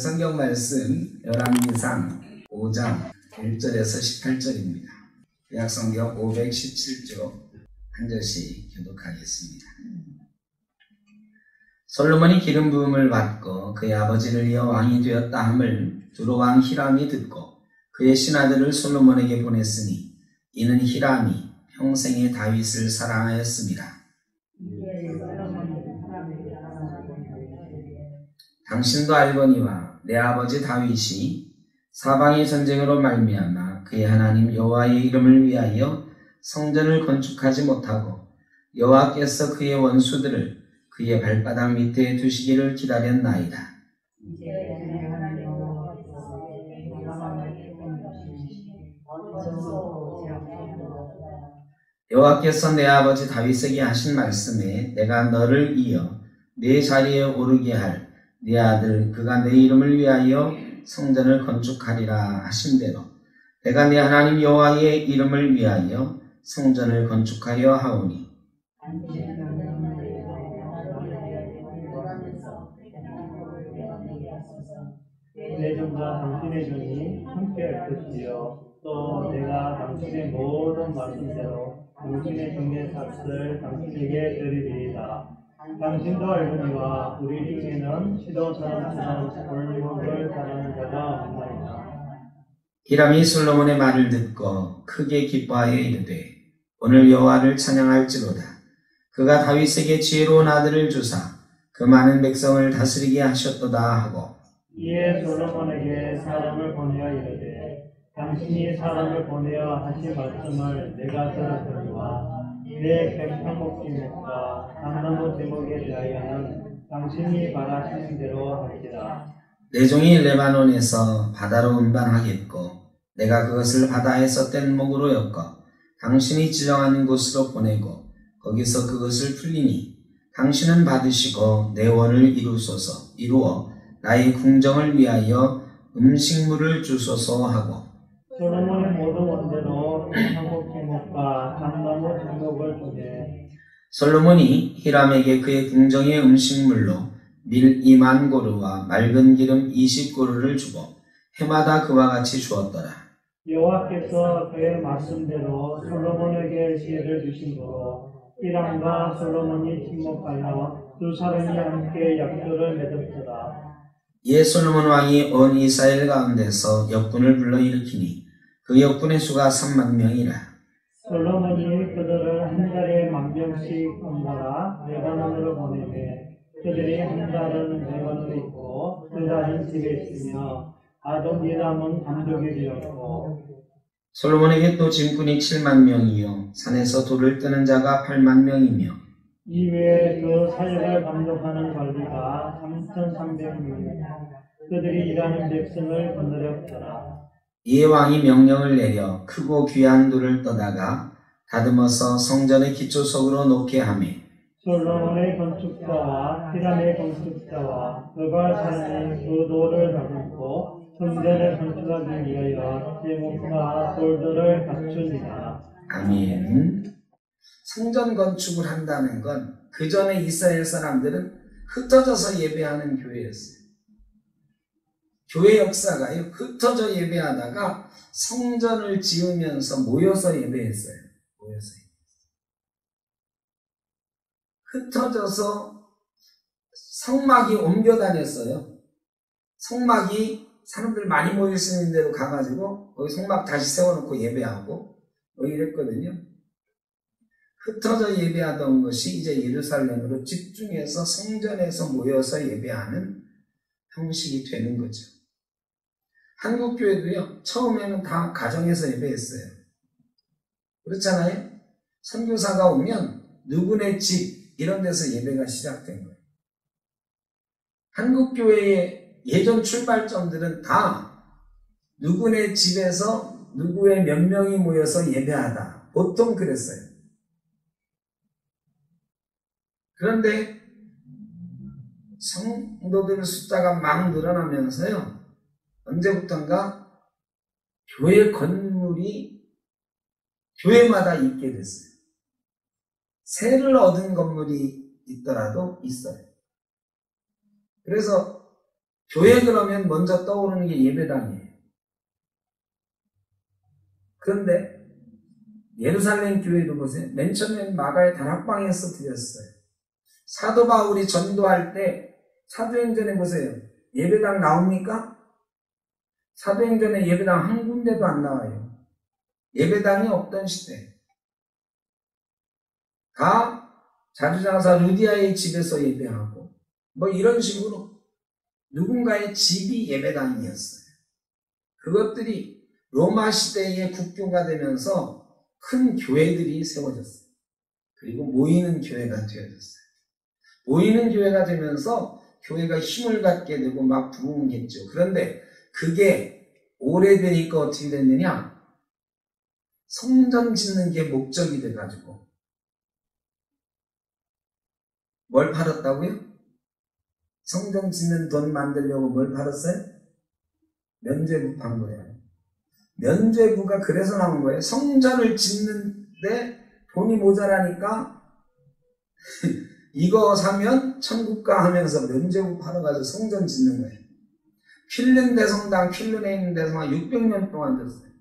성경 말씀 열왕기상 5장 1절에서 18절입니다. 구약성경 517쪽 한 절씩 교독하겠습니다. 솔로몬이 기름 부음을 받고 그의 아버지를 이어 왕이 되었다 함을 두로 왕 히람이 듣고 그의 신하들을 솔로몬에게 보냈으니 이는 히람이 평생에 다윗을 사랑하였습니다. 당신도 알거니와 내 아버지 다윗이 사방의 전쟁으로 말미암아 그의 하나님 여호와의 이름을 위하여 성전을 건축하지 못하고 여호와께서 그의 원수들을 그의 발바닥 밑에 두시기를 기다렸나이다. 여호와께서 내 아버지 다윗에게 하신 말씀에 내가 너를 이어 내 자리에 오르게 할 네 아들 그가 내 이름을 위하여 성전을 건축하리라 하신 대로 내가 내 하나님 여호와의 이름을 위하여 성전을 건축하려 하오니 내 종과 당신의 종이 함께 할 것이요 또 내가 당신의 모든 말씀대로 당신의 종의 삭을 당신에게 드리리이다. 당신도 알거니와 우리 중에는 시도처럼 골목을 가라는 자가 없나이다. 히람이 솔로몬의 말을 듣고 크게 기뻐하여 이르되 오늘 여호와를 찬양할지로다. 그가 다윗에게 지혜로운 아들을 주사 그 많은 백성을 다스리게 하셨도다 하고 이에 솔로몬에게 사람을 보내어 이르되 당신이 사람을 보내어 하신 말씀을 내가 들었거니와 내 백향목지목과 감나무 제목에 대하여는 당신이 바라시는 대로 할지라. 내 종이 레바논에서 바다로 운반하겠고 내가 그것을 바다에서 뗀 목으로 엮어 당신이 지정하는 곳으로 보내고 거기서 그것을 풀리니 당신은 받으시고 내 원을 이루어 나의 궁정을 위하여 음식물을 주소서 하고 솔로몬의 모든 원대로 백향목 제목과 감나무 제목을 주되 솔로몬이 히람에게 그의 궁정의 음식물로 밀 2만 고루와 맑은 기름 20고루를 주고 해마다 그와 같이 주었더라. 여호와께서 그의 말씀대로 솔로몬에게 지혜를 주심으로 히람과 솔로몬이 친목하여 두 사람이 함께 약조를 맺었더라. 이에 솔로몬 왕이 온 이스라엘 가운데서 역군을 불러일으키니 그 역군의 수가 3만 명이라. 솔로몬이 그들을 한 달에 10,000명씩 번갈아 레바논으로 보내매 그들이 한 달은 레바논에 있고 그 달은 집에 있으며 아돔이람은 감독이 되었고 솔로몬에게 또 짐꾼이 7만 명이요 산에서 돌을 뜨는 자가 8만 명이며 이외에 그 사역을 감독하는 관리가 3,300명이며 그들이 일하는 백성을 거느렸더라. 이에 왕이 명령을 내려 크고 귀한 돌을 떠다가 다듬어서 성전의 기초석으로 놓게 하매 솔로몬의 건축자와 히람의 건축자와 그가 사람이 그 돌을 다듬고 성전을 건축하기 위하여 제목과 돌들을 갖추니라. 아멘. 성전 건축을 한다는 건 그 전에 이스라엘 사람들은 흩어져서 예배하는 교회였어요. 교회 역사가요, 흩어져 예배하다가 성전을 지으면서 모여서 예배했어요. 흩어져서 성막이 옮겨 다녔어요. 성막이 사람들 많이 모일 수 있는 데로 가가지고 거기 성막 다시 세워놓고 예배하고 뭐 이랬거든요. 흩어져 예배하던 것이 이제 예루살렘으로 집중해서 성전에서 모여서 예배하는 형식이 되는 거죠. 한국 교회도요, 처음에는 다 가정에서 예배했어요. 그렇잖아요? 선교사가 오면 누구네 집 이런 데서 예배가 시작된 거예요. 한국 교회의 예전 출발점들은 다 누구네 집에서 누구의 몇 명이 모여서 예배하다. 보통 그랬어요. 그런데 성도들 숫자가 막 늘어나면서요. 언제부턴가 교회 건물이 교회마다 있게 됐어요. 세를 얻은 건물이 있더라도 있어요. 그래서 교회 그러면 먼저 떠오르는 게 예배당이에요. 그런데 예루살렘 교회도 보세요. 맨 처음엔 마가의 다락방에서 드렸어요. 사도 바울이 전도할 때 사도행전에 보세요. 예배당 나옵니까? 사도행전에 예배당 한 군데도 안 나와요. 예배당이 없던 시대. 다 자주장사 루디아의 집에서 예배하고 뭐 이런 식으로 누군가의 집이 예배당이었어요. 그것들이 로마 시대의 국교가 되면서 큰 교회들이 세워졌어요. 그리고 모이는 교회가 되어졌어요. 모이는 교회가 되면서 교회가 힘을 갖게 되고 막 부흥했죠. 그런데 그게 오래되니까 어떻게 됐느냐? 성전 짓는 게 목적이 돼가지고 뭘 팔았다고요? 성전 짓는 돈 만들려고 뭘 팔았어요? 면죄부 판 거예요. 면죄부가 그래서 나온 거예요. 성전을 짓는데 돈이 모자라니까 이거 사면 천국 가 하면서 면죄부 팔아가지고 성전 짓는 거예요. 필름대 성당, 필름에 있는 데서 600년 동안 됐어요.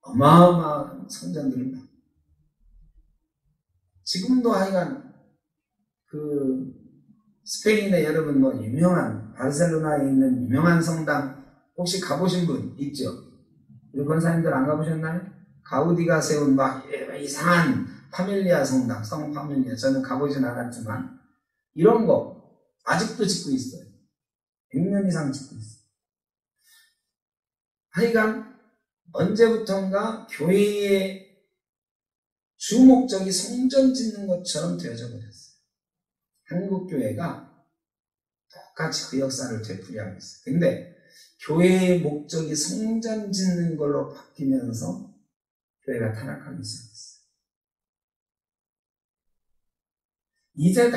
어마어마한 성전들을 봐. 지금도 하여간 그 스페인에 여러분 뭐 유명한 바르셀로나에 있는 유명한 성당 혹시 가보신 분 있죠? 우리 권사님들 안 가보셨나요? 가우디가 세운 막 이상한 파밀리아 성당, 성 파밀리아. 저는 가보진 않았지만 이런 거 아직도 짓고 있어요. 100년 이상 짓고 있어요. 하여간 언제부턴가 교회의 주 목적이 성전 짓는 것처럼 되어져 버렸어요. 한국 교회가 똑같이 그 역사를 되풀이하고 있어요. 근데 교회의 목적이 성전 짓는 걸로 바뀌면서 교회가 타락하기 시작했어요. 이제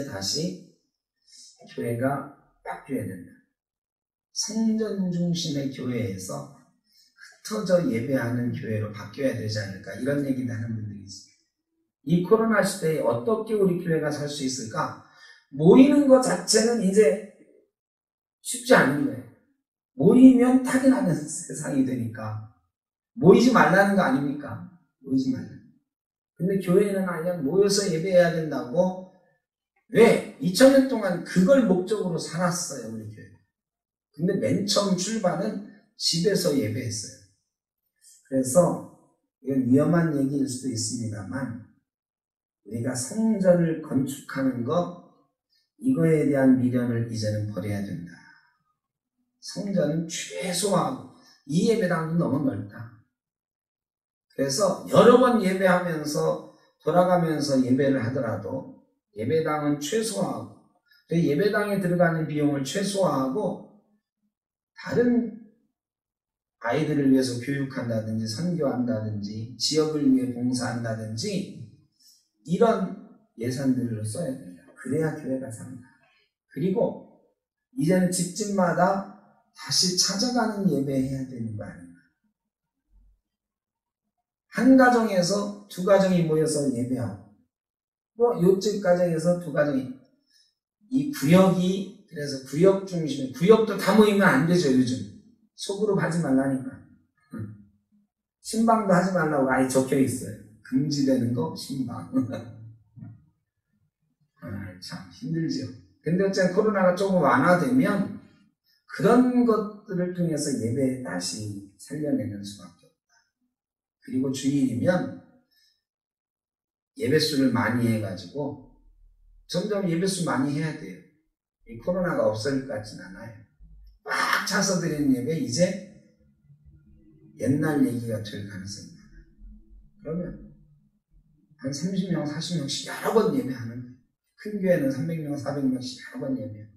다시 교회가 바뀌어야 된다. 성전 중심의 교회에서 흩어져 예배하는 교회로 바뀌어야 되지 않을까 이런 얘기를 하는 분들이 있습니다. 이 코로나 시대에 어떻게 우리 교회가 살 수 있을까? 모이는 것 자체는 이제 쉽지 않은 거예요. 모이면 타기 나는 세상이 되니까 모이지 말라는 거 아닙니까? 모이지 말라. 근데 교회는 아니야 모여서 예배해야 된다고. 왜? 2000년 동안 그걸 목적으로 살았어요 우리 교회. 근데 맨 처음 출발은 집에서 예배했어요. 그래서 이건 위험한 얘기일 수도 있습니다만 우리가 성전을 건축하는 것 이거에 대한 미련을 이제는 버려야 된다. 성전은 최소화하고 이 예배당도 너무 넓다. 그래서 여러 번 예배하면서 돌아가면서 예배를 하더라도 예배당은 최소화하고 예배당에 들어가는 비용을 최소화하고 다른 아이들을 위해서 교육한다든지 선교한다든지 지역을 위해 봉사한다든지 이런 예산들을 써야 된다. 그래야 교회가 산다. 그리고 이제는 집집마다 다시 찾아가는 예배해야 되는 거 아닌가. 한 가정에서 두 가정이 모여서 예배하고 또 요집 가정에서 두 가정이 이 구역이 그래서 구역 중심에 구역도 다 모이면 안 되죠 요즘. 소그룹 하지 말라니까. 신방도 하지 말라고 아예 적혀 있어요. 금지되는 거 신방. 참 힘들죠. 근데 어쨌든 코로나가 조금 완화되면 그런 것들을 통해서 예배 다시 살려내는 수밖에 없다. 그리고 주일이면 예배수를 많이 해가지고 점점 예배수 많이 해야 돼요. 이 코로나가 없어질 것 같진 않아요. 꽉 차서 드리는 예배 이제 옛날 얘기가 될 가능성이 많아요. 그러면 한 30명, 40명씩 여러 번 예배하는 거예요. 큰 교회는 300명, 400명씩 여러 번 예배해요.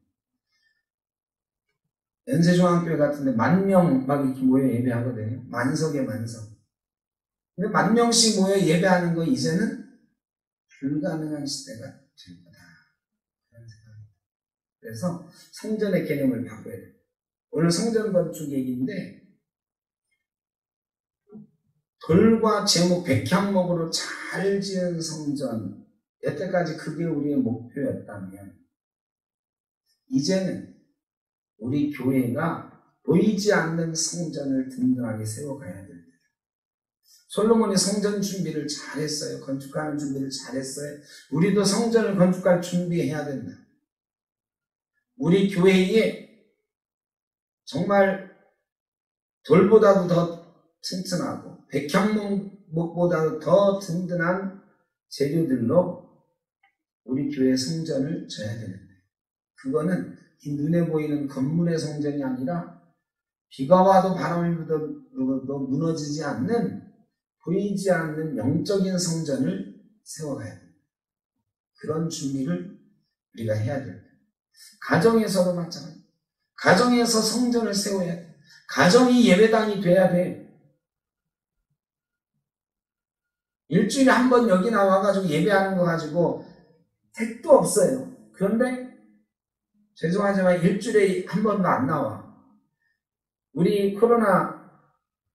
연세중앙교회 같은데 10,000명 막 이렇게 모여 예배하거든요. 만석에 만석. 근데 10,000명씩 모여 예배하는 거 이제는 불가능한 시대가 될 거다. 그런 생각입니다. 그래서 성전의 개념을 바꿔야 돼요. 오늘 성전 건축 얘기인데 돌과 제목 백향목으로 잘 지은 성전 여태까지 그게 우리의 목표였다면 이제는 우리 교회가 보이지 않는 성전을 든든하게 세워가야 됩니다. 솔로몬이 성전 준비를 잘했어요. 건축하는 준비를 잘했어요. 우리도 성전을 건축할 준비해야 된다. 우리 교회에 정말 돌보다도 더 튼튼하고 백향목보다도 더 든든한 재료들로 우리 교회 성전을 져야 되는데, 그거는 이 눈에 보이는 건물의 성전이 아니라 비가 와도 바람이 불어도 무너지지 않는, 보이지 않는 영적인 성전을 세워가야 됩니다. 그런 준비를 우리가 해야 됩니다. 가정에서도 마찬가지. 가정에서 성전을 세워야 돼. 가정이 예배당이 돼야 돼. 일주일에 한 번 여기 나와가지고 예배하는 거 가지고 택도 없어요. 그런데 죄송하지만 일주일에 한 번도 안 나와. 우리 코로나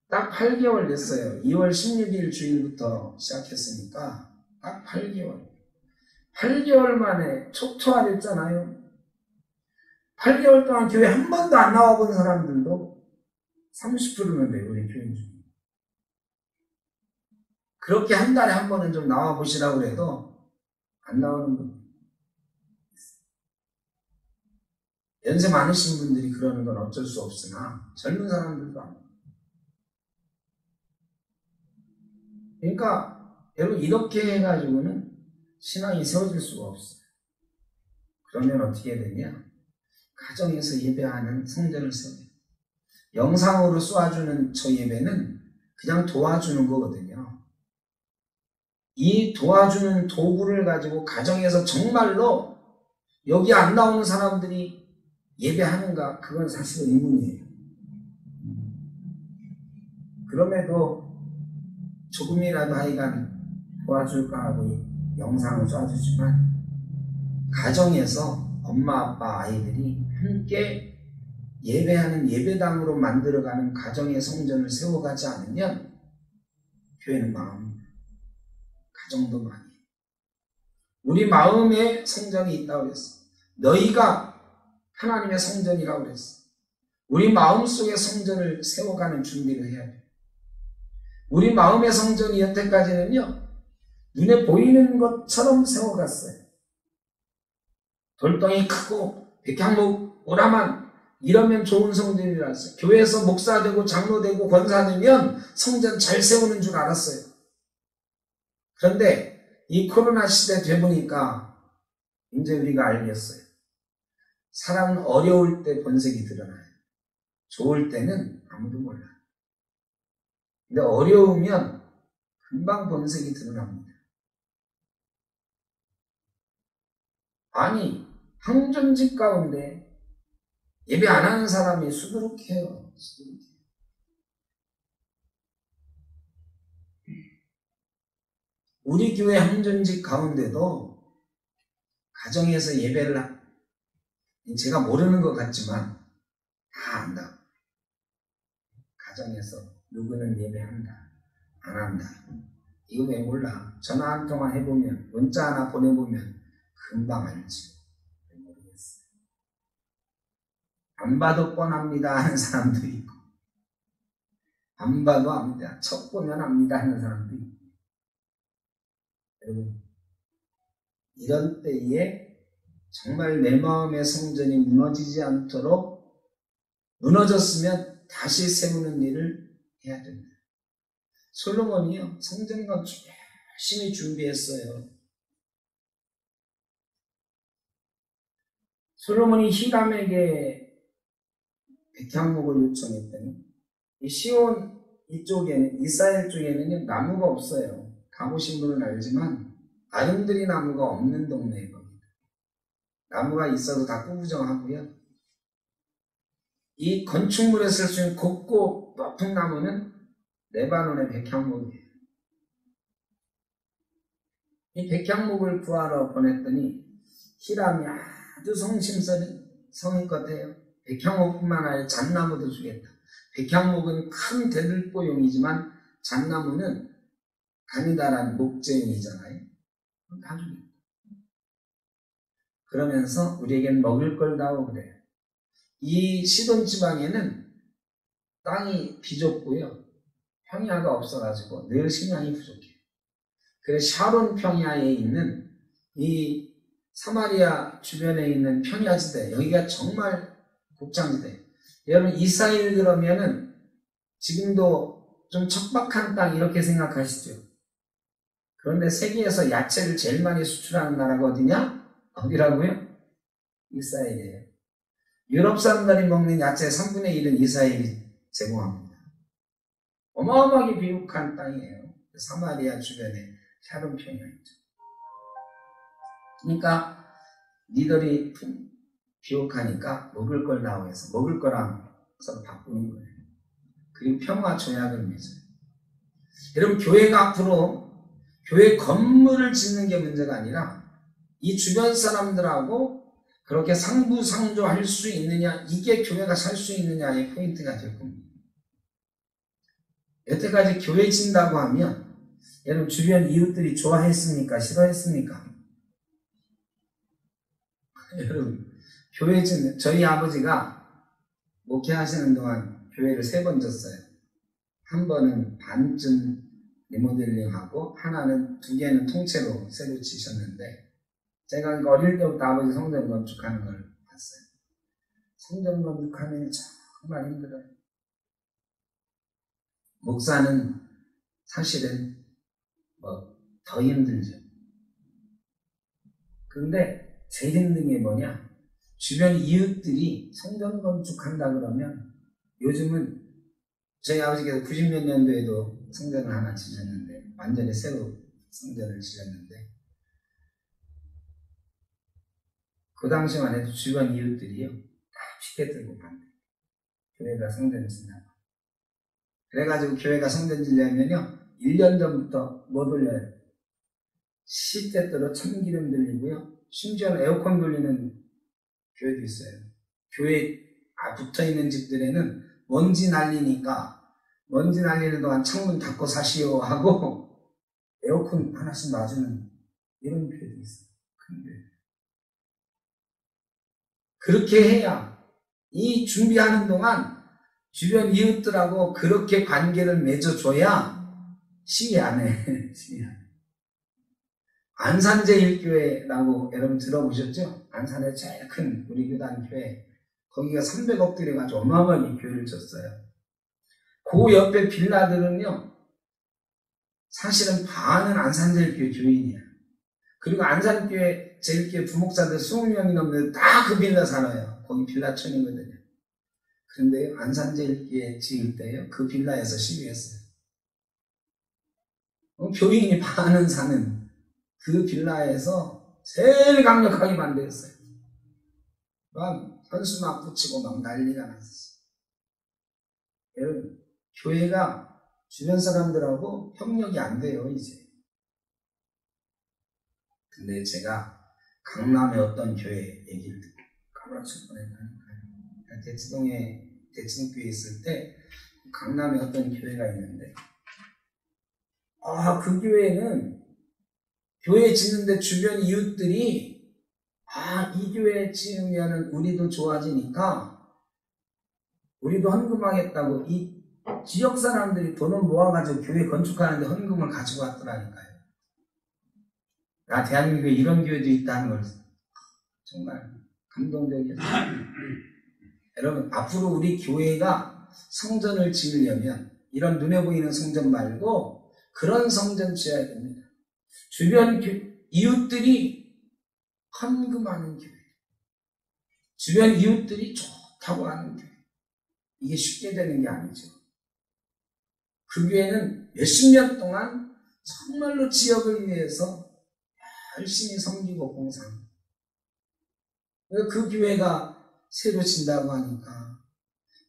딱 8개월 됐어요. 2월 16일 주일부터 시작했으니까 딱 8개월. 8개월 만에 초토화됐잖아요. 8개월 동안 교회 한 번도 안 나와본 사람들도 30%는 돼요, 우리 교인 중에. 그렇게 한 달에 한 번은 좀 나와보시라고 해도 안 나오는 분. 연세 많으신 분들이 그러는 건 어쩔 수 없으나 젊은 사람들도 안 나와요. 그러니까 여러분, 이렇게 해가지고는 신앙이 세워질 수가 없어요. 그러면 어떻게 되냐? 가정에서 예배하는 성전을 세워요. 영상으로 쏘아주는 저 예배는 그냥 도와주는 거거든요. 이 도와주는 도구를 가지고 가정에서 정말로 여기 안 나오는 사람들이 예배하는가? 그건 사실은 의문이에요. 그럼에도 조금이라도 하여간 도와줄까 하고 영상을 쏴주지만, 가정에서 엄마, 아빠, 아이들이 함께 예배하는 예배당으로 만들어가는 가정의 성전을 세워가지 않으면 교회는 망합니다. 가정도 망해요. 우리 마음에 성전이 있다고 그랬어. 너희가 하나님의 성전이라고 그랬어. 우리 마음속에 성전을 세워가는 준비를 해야 돼요. 우리 마음의 성전이 여태까지는요, 눈에 보이는 것처럼 세워갔어요. 돌덩이 크고 백향목 오라만 이러면 좋은 성전이라서 교회에서 목사되고 장로되고 권사되면 성전 잘 세우는 줄 알았어요. 그런데 이 코로나 시대 되보니까 이제 우리가 알겠어요. 사람은 어려울 때 본색이 드러나요. 좋을 때는 아무도 몰라요. 근데 어려우면 금방 본색이 드러납니다. 아니, 항전집 가운데 예배 안 하는 사람이 수두룩해요. 우리 교회 항전집 가운데도 가정에서 예배를 제가 모르는 것 같지만 다 안다. 가정에서 누구는 예배한다, 안 한다. 이거 왜 몰라? 전화 한 통화 해보면, 문자 하나 보내보면 금방 알지. 모르겠어요. 안 봐도 뻔합니다 하는 사람도 있고, 안 봐도 압니다, 첫 보면 압니다 하는 사람도 있고. 여러분, 이런 때에 정말 내 마음의 성전이 무너지지 않도록, 무너졌으면 다시 세우는 일을 해야 됩니다. 솔로몬이요, 성전 건축 열심히 준비했어요. 솔로몬이 히람에게 백향목을 요청했더니, 이 시온 이쪽에는, 이스라엘 쪽에는 나무가 없어요. 가보신 분은 알지만 아름드리 나무가 없는 동네에 겁니다. 나무가 있어도 다 꾸부정하고요. 이 건축물에 쓸 수 있는 곱고 높은 나무는 레바논의 백향목이에요. 이 백향목을 구하러 보냈더니 히람이 아주 성심성의껏 해요. 백향목뿐만 아니라 잣나무도 주겠다. 백향목은 큰 대들보용이지만 잣나무는 가느다란 목재용이잖아요. 다 주겠다. 그러면서 우리에겐 먹을 걸 다오 그래요. 이 시돈 지방에는 땅이 비좁고요. 평야가 없어가지고 늘 식량이 부족해요. 그래서 샤론 평야에 있는 이 사마리아 주변에 있는 평야지대, 여기가 정말 곡창지대. 여러분 이스라엘 그러면은 지금도 좀 척박한 땅 이렇게 생각하시죠. 그런데 세계에서 야채를 제일 많이 수출하는 나라가 어디냐? 어디라고요? 이스라엘이에요. 유럽 사람들이 먹는 야채 3분의 1은 이스라엘이 제공합니다. 어마어마하게 비옥한 땅이에요. 사마리아 주변에 샤론 평야이죠. 그러니까 니들이 비옥하니까 먹을 걸 나오해서 먹을 거랑 서로 바꾸는 거예요. 그리고 평화 조약을 맺어요. 여러분 교회가 앞으로 교회 건물을 짓는 게 문제가 아니라 이 주변 사람들하고 그렇게 상부상조할 수 있느냐, 이게 교회가 살 수 있느냐의 포인트가 될 겁니다. 여태까지 교회 짓는다고 하면 여러분 주변 이웃들이 좋아했습니까? 싫어했습니까? 여러분 교회 짓는, 저희 아버지가 목회하시는 동안 교회를 3번 졌어요. 한 번은 반쯤 리모델링하고 하나는 2개는 통째로 새로 지셨는데 제가 어릴 때부터 아버지 성전 건축하는 걸 봤어요. 성전 건축하면 정말 힘들어요. 목사는 사실은 더 힘들죠. 그런데 제일 힘든 게 뭐냐? 주변 이웃들이 성전 건축한다 그러면 요즘은 저희 아버지께서 90몇 년도에도 성전을 하나 지셨는데 완전히 새로 성전을 지었는데 그 당시만 해도 주변 이웃들이요 다 피켓 들고 반대. 교회가 성전을 짓는다고. 그래가지고 교회가 성전 지려면요 1년 전부터 뭐 돌려요? 시대대로 참기름 돌리고요. 심지어는 에어컨 돌리는 교회도 있어요. 교회 붙어있는 집들에는 먼지 날리니까 먼지 날리는 동안 창문 닫고 사시오 하고 에어컨 하나씩 놔주는 이런 교회도 있어요. 큰 교회. 그렇게 해야 이 준비하는 동안 주변 이웃들하고 그렇게 관계를 맺어줘야 시위 안 해. 시위 안 해. 안산제일교회라고 여러분 들어보셨죠? 안산에 제일 큰 우리 교단 교회. 거기가 300억 들여가지고 어마어마하게 교회를 줬어요. 그 옆에 빌라들은요, 사실은 반은 안산제일교회 교인이야. 그리고 안산교회 제일교회 부목사들 20명이 넘는데 다 그 빌라 살아요. 거기 빌라촌이거든요. 그런데 안산제일교회 지을 때요, 그 빌라에서 시위했어요. 교인이 반은 사는 그 빌라에서 제일 강력하게 반대했어요. 막 현수막 붙이고 막 난리가 났어요. 여러분, 교회가 주변 사람들하고 협력이 안 돼요, 이제. 근데 제가 강남의 어떤 교회 얘기를 듣고 까무러칠 뻔했다니까요. 대치동교회에 있을 때 강남에 어떤 교회가 있는데 그 교회는 교회 짓는데 주변 이웃들이 이 교회 지으면 우리도 좋아지니까 우리도 헌금하겠다고 이 지역 사람들이 돈을 모아가지고 교회 건축하는데 헌금을 가지고 왔더라니까요. 대한민국에 이런 교회도 있다는 걸 정말 감동적이었어요. 여러분, 앞으로 우리 교회가 성전을 지으려면 이런 눈에 보이는 성전 말고 그런 성전 지어야 됩니다. 주변 이웃들이 헌금하는 교회, 주변 이웃들이 좋다고 하는 교회, 이게 쉽게 되는 게 아니죠. 그 교회는 몇십 년 동안 정말로 지역을 위해서 열심히 섬기고 봉사합니다. 그 교회가 새로 진다고 하니까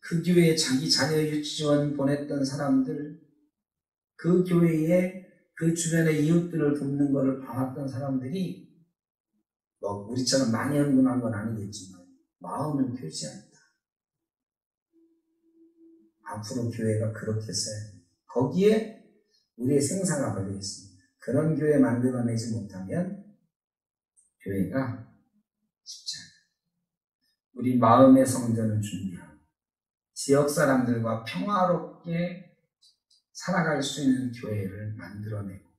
그 교회에 자기 자녀 유치원 보냈던 사람들, 그 교회에 그 주변의 이웃들을 돕는 것을 봐왔던 사람들이 우리처럼 많이 헌금한 건 아니겠지만 마음을 표시합니다. 앞으로 교회가 그렇게 써야 됩니다. 거기에 우리의 생사가 걸려 있습니다. 그런 교회 만들어내지 못하면 교회가 쉽지 않아요. 우리 마음의 성전을 준비하고 지역 사람들과 평화롭게 살아갈 수 있는 교회를 만들어내고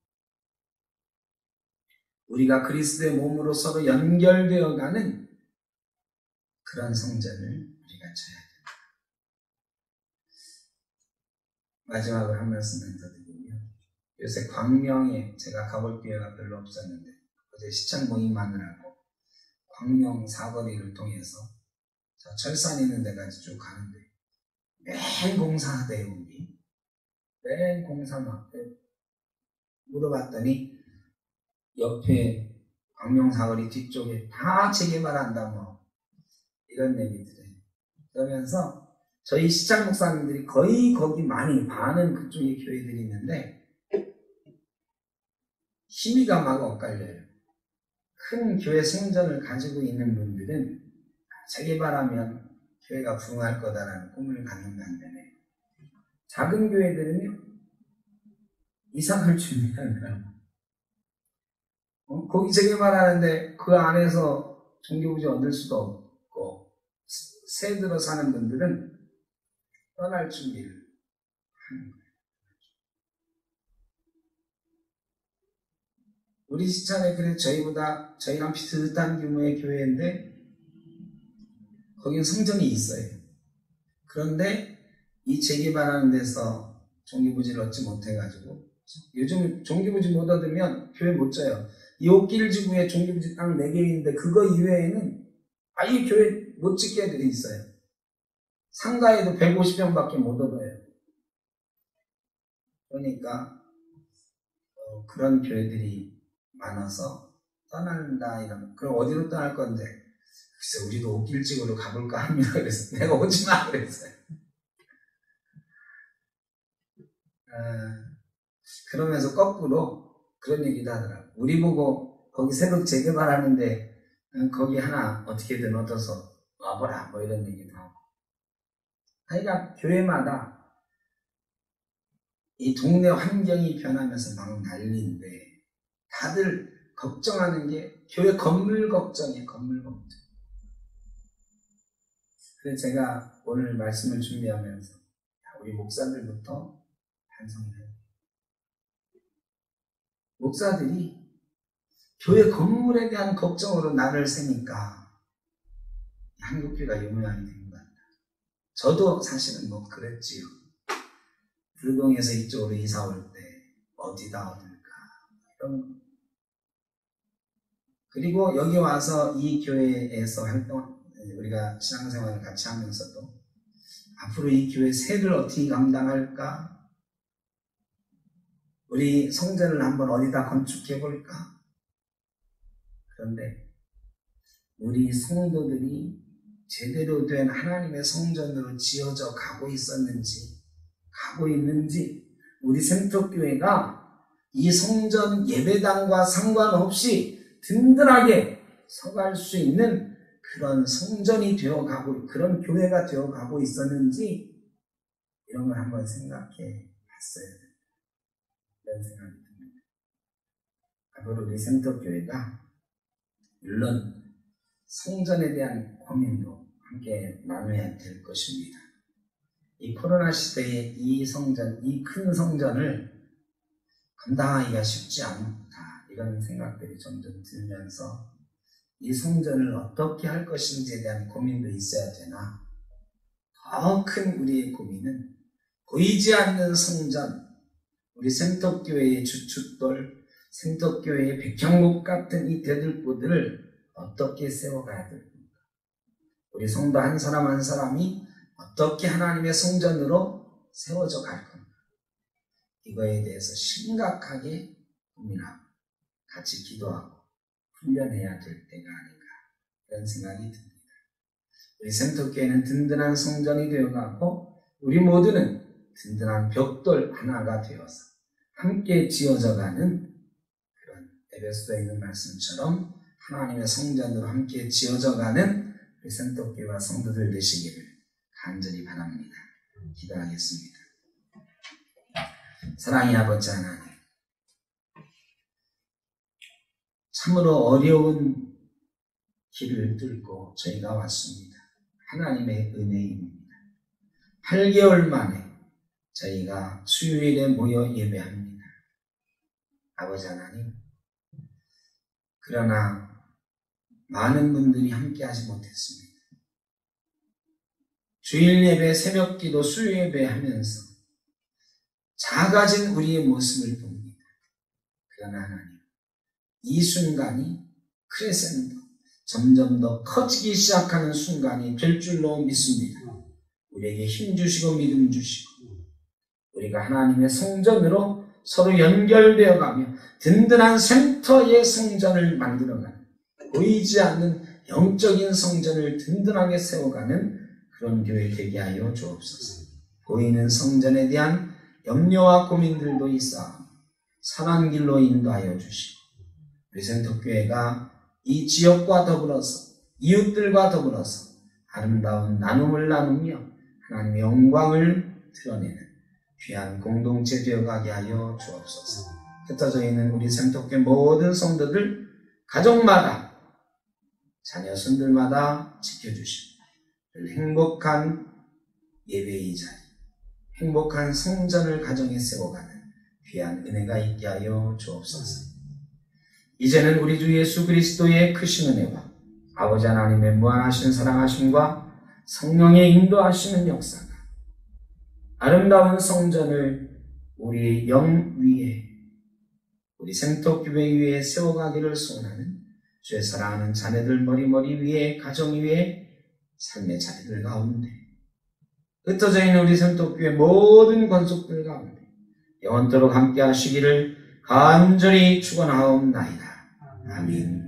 우리가 그리스도의 몸으로 서로 연결되어가는 그런 성전을 우리가 쳐야 됩니다. 마지막으로 한 말씀을 더 드리면 요새 광명에 제가 가볼 기회가 별로 없었는데 어제 시청 모임하느라고 광명 사거리를 통해서 저 철산 있는 데까지 쭉 가는데 매일 공사하대요. 우리 매일 공사만 물어봤더니 옆에 광명 사거리 뒤쪽에 다 재개발한다 뭐 이런 얘기들을 그러면서 저희 시장 목사님들이 거의 거기 많이 반은 그쪽에 교회들이 있는데 심의가 막 엇갈려요. 큰 교회 성전을 가지고 있는 분들은 재개발하면 교회가 부흥할 거다라는 꿈을 갖는 반면에 작은 교회들은요 이상을 준비하느라고 거기 재개발하는데 그 안에서 종교부지 얻을 수도 없고 새 들어 사는 분들은 떠날 준비를 하는 거예요. 우리 시청에 그래도 저희랑 비슷한 규모의 교회인데 거긴 성전이 있어요. 그런데 이 재개발하는 데서 종교부지를 얻지 못해가지고 요즘 종교부지 못 얻으면 교회 못 져요. 이 옥길 지구에 종교부지 딱 4개 있는데 그거 이외에는 아예 교회 못 짓게 돼 있어요. 상가에도 150평밖에 못 얻어요. 그러니까 그런 교회들이 많아서 떠난다 이런. 그럼 어디로 떠날 건데? 글쎄 우리도 옥길 지구로 가볼까 합니다. 그래서 내가 오지 마 그랬어요. 그러면서 거꾸로 그런 얘기도 하더라고. 우리 보고 거기 새로 재개발하는데 거기 하나 어떻게든 얻어서 와보라 뭐 이런 얘기도 하고. 하여간 교회마다 이 동네 환경이 변하면서 막 난리인데 다들 걱정하는 게 교회 건물 걱정이에요. 건물 걱정. 그래서 제가 오늘 말씀을 준비하면서 우리 목사들부터 반성해요. 목사들이 교회 건물에 대한 걱정으로 날을 새니까 한국교회가 이 모양이 된 것 같다. 저도 사실은 뭐 그랬지요. 불동에서 이쪽으로 이사 올 때 어디다 얻을까 이런. 그리고 여기 와서 이 교회에서 우리가 신앙생활을 같이 하면서도 앞으로 이 교회 세를 어떻게 감당할까? 우리 성전을 한번 어디다 건축해 볼까? 그런데 우리 성도들이 제대로 된 하나님의 성전으로 지어져 가고 있는지 우리 센터교회가 이 성전 예배당과 상관없이 든든하게 서갈 수 있는 그런 성전이 되어가고 그런 교회가 되어가고 있었는지 이런 걸 한번 생각해 봤어요. 이런 생각이 듭니다. 앞으로 우리 센터교회가 물론 성전에 대한 고민도 함께 나눠야 될 것입니다. 이 코로나 시대에 이 큰 성전을 감당하기가 쉽지 않다. 이런 생각들이 점점 들면서 이 성전을 어떻게 할 것인지에 대한 고민도 있어야 되나, 더 큰 우리의 고민은 보이지 않는 성전, 우리 생덕교회의 주춧돌, 생덕교회의 백향목 같은 이 대들보들을 어떻게 세워가야 됩니까? 우리 성도 한 사람 한 사람이 어떻게 하나님의 성전으로 세워져 갈 건가? 이거에 대해서 심각하게 고민하고 같이 기도하고 훈련해야 될 때가 아닌가 이런 생각이 듭니다. 우리 생덕교회는 든든한 성전이 되어가고 우리 모두는 든든한 벽돌 하나가 되어서 함께 지어져가는 그런 에베소서에 있는 말씀처럼 하나님의 성전으로 함께 지어져가는 우리 생덕교회와 성도들 되시기를 간절히 바랍니다. 기도하겠습니다. 사랑의 아버지 하나님, 참으로 어려운 길을 뚫고 저희가 왔습니다. 하나님의 은혜입니다. 8개월 만에 저희가 수요일에 모여 예배합니다. 아버지 하나님, 그러나 많은 분들이 함께 하지 못했습니다. 주일 예배, 새벽 기도, 수요 예배 하면서 작아진 우리의 모습을 봅니다. 그러나 하나님, 이 순간이 크레센도 점점 더 커지기 시작하는 순간이 될 줄로 믿습니다. 우리에게 힘 주시고 믿음 주시고 우리가 하나님의 성전으로 서로 연결되어 가며 든든한 센터의 성전을 만들어가는, 보이지 않는 영적인 성전을 든든하게 세워가는 그런 교회 되게 하여 주옵소서. 보이는 성전에 대한 염려와 고민들도 있어 선한 길로 인도하여 주시고 우리 생덕교회가 이 지역과 더불어서 이웃들과 더불어서 아름다운 나눔을 나누며 하나님의 영광을 드러내는 귀한 공동체 되어가게 하여 주옵소서. 흩어져 있는 우리 생덕교회 모든 성도들 가정마다 자녀 손들마다 지켜주시고 행복한 예배의 자리, 행복한 성전을 가정에 세워가는 귀한 은혜가 있게 하여 주옵소서. 이제는 우리 주 예수 그리스도의 크신 은혜와 아버지 하나님의 무한하신 사랑하심과 성령의 인도하시는 역사가 아름다운 성전을 우리 영 위에, 우리 생토교회 위에 세워가기를 소원하는 주의 사랑하는 자녀들 머리 위에, 가정 위에, 삶의 자리들 가운데, 흩어져 있는 우리 생토교회 모든 권속들 가운데 영원토록 함께 하시기를 간절히 축원하옵나이다. 아멘.